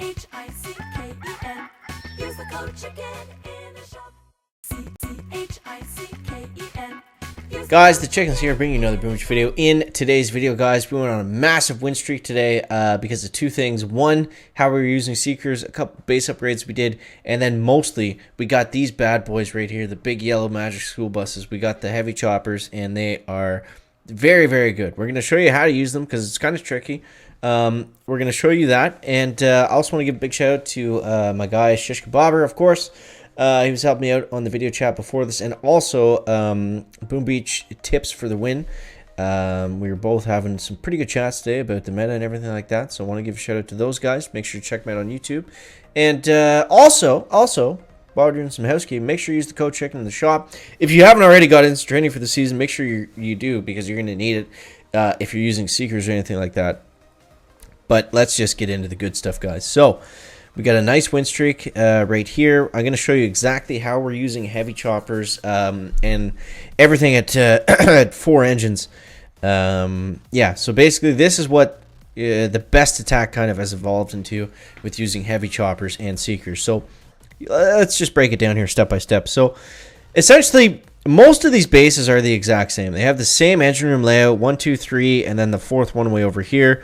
CHICKEN. Use the code CHICKEN in the shop. CHICKEN. Guys, the Chickens here, bringing you another Boom Beach video. In today's video, guys, we went on a massive win streak today because of two things. One, how we were using Seekers, a couple base upgrades we did, and then mostly we got these bad boys right here, the big yellow magic school buses. We got the heavy choppers, and they are very, very good. We're going to show you how to use them because it's kind of tricky. We're going to show you that, and I also want to give a big shout out to my guy, Shishka Bobber, of course. He was helping me out on the video chat before this, and also Boom Beach tips for the win. We were both having some pretty good chats today about the meta and everything like that, so I want to give a shout out to those guys. Make sure you check them out on YouTube. And also, while we're doing some housekeeping, make sure you use the code CHICKEN in the shop. If you haven't already got instant training for the season, make sure you do, because you're going to need it if you're using Seekers or anything like that. But let's just get into the good stuff, guys. So we got a nice win streak right here. I'm going to show you exactly how we're using heavy choppers and everything at, at 4 engines. Yeah, so basically this is what the best attack kind of has evolved into with using heavy choppers and Seekers. So let's just break it down here step by step. So essentially, most of these bases are the exact same. They have the same engine room layout, 1, 2, 3, and then the fourth one way over here.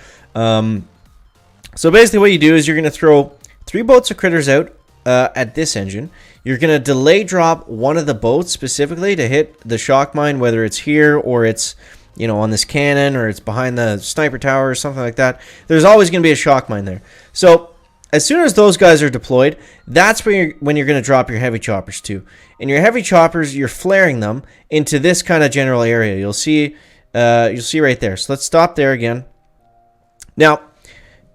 So basically what you do is you're going to throw 3 boats of critters out at this engine. You're going to delay drop one of the boats specifically to hit the shock mine, whether it's here or it's, you know, on this cannon or it's behind the sniper tower or something like that. There's always going to be a shock mine there. So as soon as those guys are deployed, that's when you're going to drop your heavy choppers to. And your heavy choppers, you're flaring them into this kind of general area. You'll see right there. So let's stop there again. Now,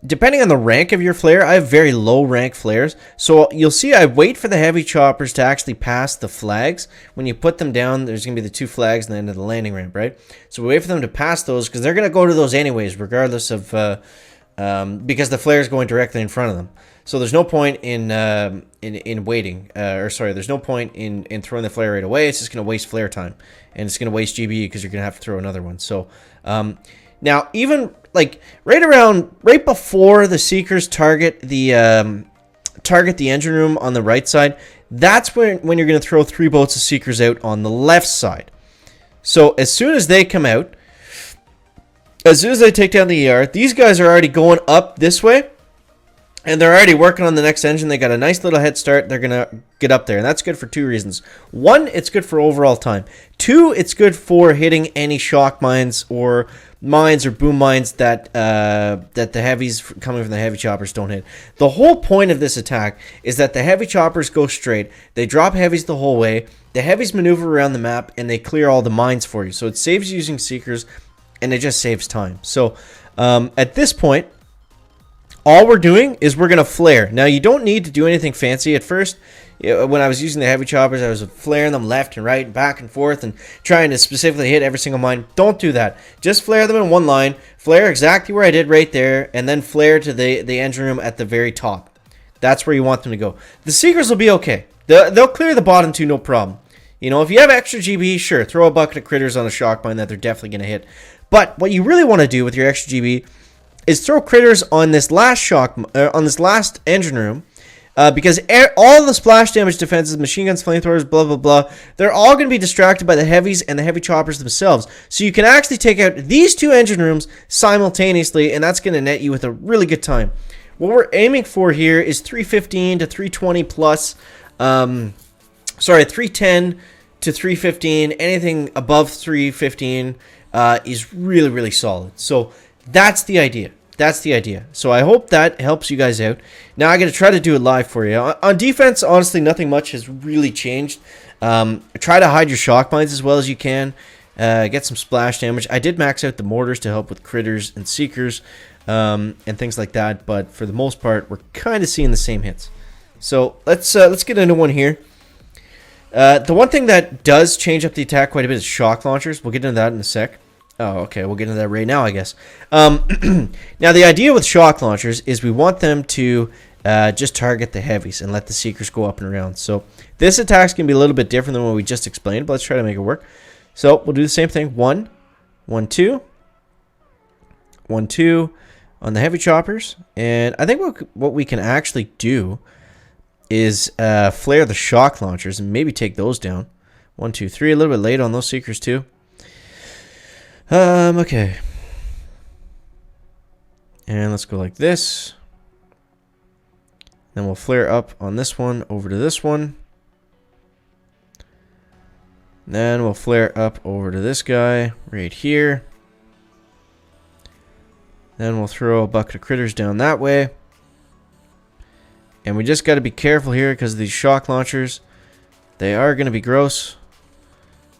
depending on the rank of your flare, I have very low rank flares. So you'll see I wait for the heavy choppers to actually pass the flags. When you put them down, there's going to be the 2 flags and the end of the landing ramp, right? So we wait for them to pass those because they're going to go to those anyways, regardless of, because the flare is going directly in front of them. So there's no point in waiting, there's no point in throwing the flare right away. It's just going to waste flare time, and it's going to waste GBE because you're going to have to throw another one. So, now, even like right before the Seekers target the engine room on the right side, that's when you're going to throw 3 boats of Seekers out on the left side. So as soon as they come out, as soon as they take down the ER, these guys are already going up this way, and they're already working on the next engine. They got a nice little head start. They're going to get up there, and that's good for 2 reasons. 1, it's good for overall time. 2, it's good for hitting any shock mines or boom mines that the heavies coming from the heavy choppers don't hit. The whole point of this attack is that the heavy choppers go straight. They drop heavies the whole way. The heavies maneuver around the map, and they clear all the mines for you. So it saves using Seekers, and it just saves time. So at this point, all we're doing is we're going to flare. Now, you don't need to do anything fancy at first. When I was using the heavy choppers, I was flaring them left and right and back and forth and trying to specifically hit every single mine. Don't do that. Just flare them in one line. Flare exactly where I did right there, and then flare to the engine room at the very top. That's where you want them to go. The Seekers will be okay. They'll clear the bottom 2, no problem. You know, if you have extra GB, sure, throw a bucket of critters on a shock mine that they're definitely going to hit. But what you really want to do with your extra GB is throw critters on this last last engine room, because all the splash damage defenses, machine guns, flamethrowers, blah blah blah, they're all going to be distracted by the heavies and the heavy choppers themselves. So you can actually take out these 2 engine rooms simultaneously, and that's going to net you with a really good time. What we're aiming for here is 315 to 320 plus. 310 to 315. Anything above 315 is really, really solid. So that's the idea. That's the idea. So I hope that helps you guys out. Now I got to try to do it live for you. On defense, honestly, nothing much has really changed. Try to hide your shock mines as well as you can. Get some splash damage. I did max out the mortars to help with critters and Seekers and things like that. But for the most part, we're kind of seeing the same hits. So let's get into one here. The one thing that does change up the attack quite a bit is shock launchers. We'll get into that in a sec. Oh, okay, we'll get into that right now, I guess. Now, the idea with shock launchers is we want them to just target the heavies and let the Seekers go up and around. So this attack's going to be a little bit different than what we just explained, but let's try to make it work. So we'll do the same thing. 1, 1, 2, 1, 2, on the heavy choppers. And I think what we can actually do is flare the shock launchers and maybe take those down. 1, 2, 3. A little bit late on those seekers too. Okay. And let's go like this. Then we'll flare up on this one over to this one. Then we'll flare up over to this guy right here. Then we'll throw a bucket of critters down that way. And we just got to be careful here because of these shock launchers. They are going to be gross.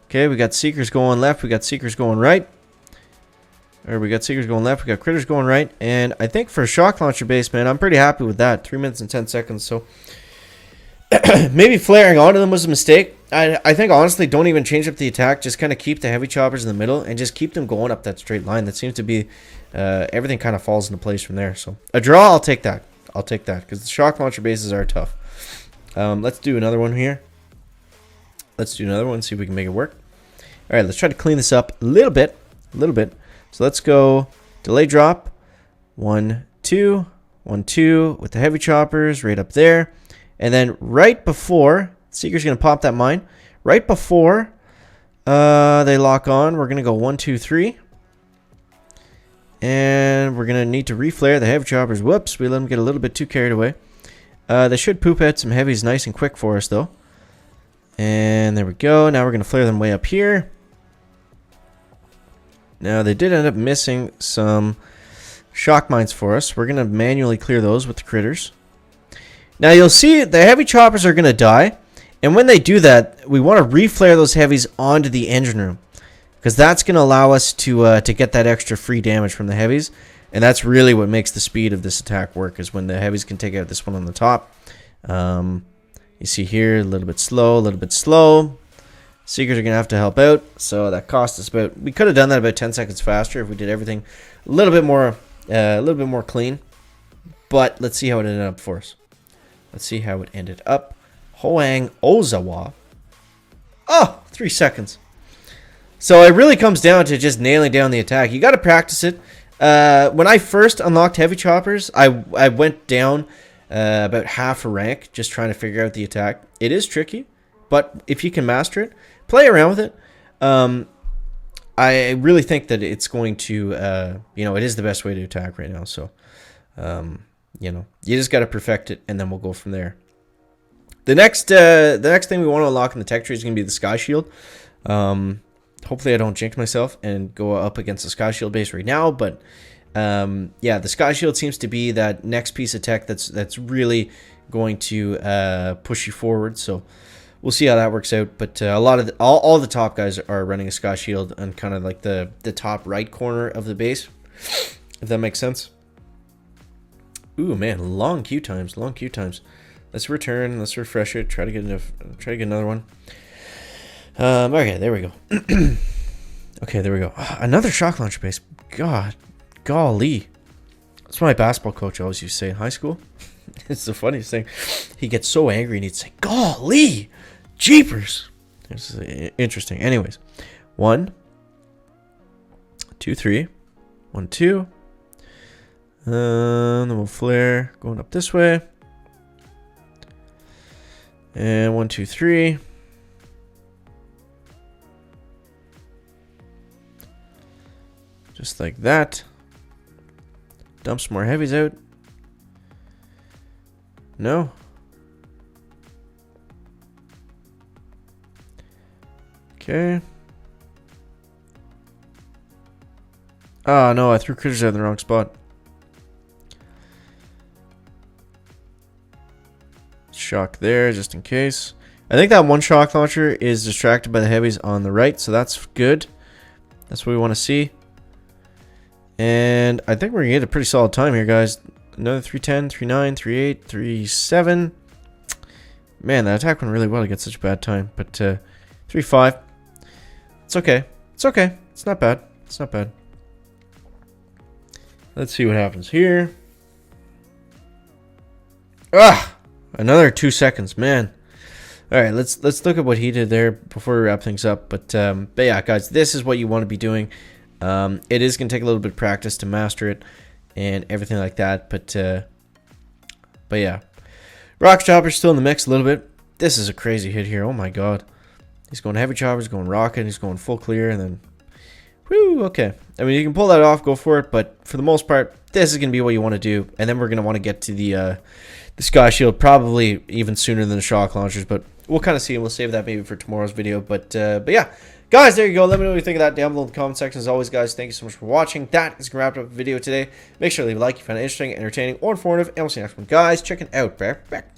Okay, we got seekers going left. We got seekers going right. Or we got seekers going left. We got critters going right. And I think for a shock launcher base, man, I'm pretty happy with that. 3 minutes and 10 seconds. So maybe flaring onto them was a mistake. I think, honestly, don't even change up the attack. Just kind of keep the heavy choppers in the middle and just keep them going up that straight line. That seems to be everything kind of falls into place from there. So a draw, I'll take that. I'll take that because the shock launcher bases are tough. Let's do another one here. Let's do another one, see if we can make it work. All right, let's try to clean this up a little bit. So let's go delay drop. 1, 2, 1, 2 with the heavy choppers right up there. And then right before, Seeker's going to pop that mine. Right before they lock on, we're going to go 1, 2, 3. And we're going to need to reflare the heavy choppers. Whoops, we let them get a little bit too carried away. They should poop out some heavies nice and quick for us, though. And there we go. Now we're going to flare them way up here. Now, they did end up missing some shock mines for us. We're going to manually clear those with the critters. Now, you'll see the heavy choppers are going to die. And when they do that, we want to reflare those heavies onto the engine room. Because that's going to allow us to get that extra free damage from the heavies. And that's really what makes the speed of this attack work, is when the heavies can take out this one on the top. You see here, a little bit slow, a little bit slow. Seekers are going to have to help out. So that cost us about... We could have done that about 10 seconds faster if we did everything a little bit more clean. But let's see how it ended up for us. Let's see how it ended up. Hoang Ozawa. Oh, 3 seconds. So it really comes down to just nailing down the attack. You got to practice it. When I first unlocked heavy choppers, I went down about half a rank just trying to figure out the attack. It is tricky, but if you can master it, play around with it. I really think that it's going to, it is the best way to attack right now. So, you just got to perfect it, and then we'll go from there. The next thing we want to unlock in the tech tree is going to be the Sky Shield. Hopefully I don't jinx myself and go up against the Sky Shield base right now, but yeah, the Sky Shield seems to be that next piece of tech that's really going to push you forward. So we'll see how that works out. But a lot of all the top guys are running a Sky Shield on kind of like the top right corner of the base, if that makes sense. Ooh man, long queue times. Let's return. Let's refresh it. Try to get another one. Okay, there we go. Okay, there we go. Another shock launcher base. Golly. That's what my basketball coach always used to say in high school. It's the funniest thing. He gets so angry and he'd say, golly, jeepers. It's interesting. Anyways, 1, 2, 3. 1, 2. Then we'll flare going up this way. And 1, 2, 3. Just like that. Dump some more heavies out. No. Okay. Oh no, I threw critters out in the wrong spot. Shock there, just in case. I think that one shock launcher is distracted by the heavies on the right, so that's good. That's what we want to see. And I think we're going to get a pretty solid time here, guys. Another 310, 39, 38, 37. Man, that attack went really well to get such a bad time. But 35. It's okay. It's okay. It's not bad. It's not bad. Let's see what happens here. Another 2 seconds, man. All right, let's look at what he did there before we wrap things up. But yeah, guys, this is what you want to be doing. It is going to take a little bit of practice to master it. and everything like that. But yeah, rock chopper's still in the mix a little bit. This is a crazy hit here. Oh my god, he's going heavy chopper, he's going rocket, he's going full clear, and then whoo. Okay, I mean, you can pull that off, go for it, but for the most part, this is gonna be what you want to do, and then we're gonna want to get to the sky shield probably even sooner than the shock launchers, but we'll kind of see, and we'll save that maybe for tomorrow's video. But yeah, guys, there you go. Let me know what you think of that down below in the comment section. As always, guys, thank you so much for watching. That is gonna wrap up the video today. Make sure to leave a like if you found it interesting, entertaining, or informative, and we'll see you next one, guys. Check it out. Back.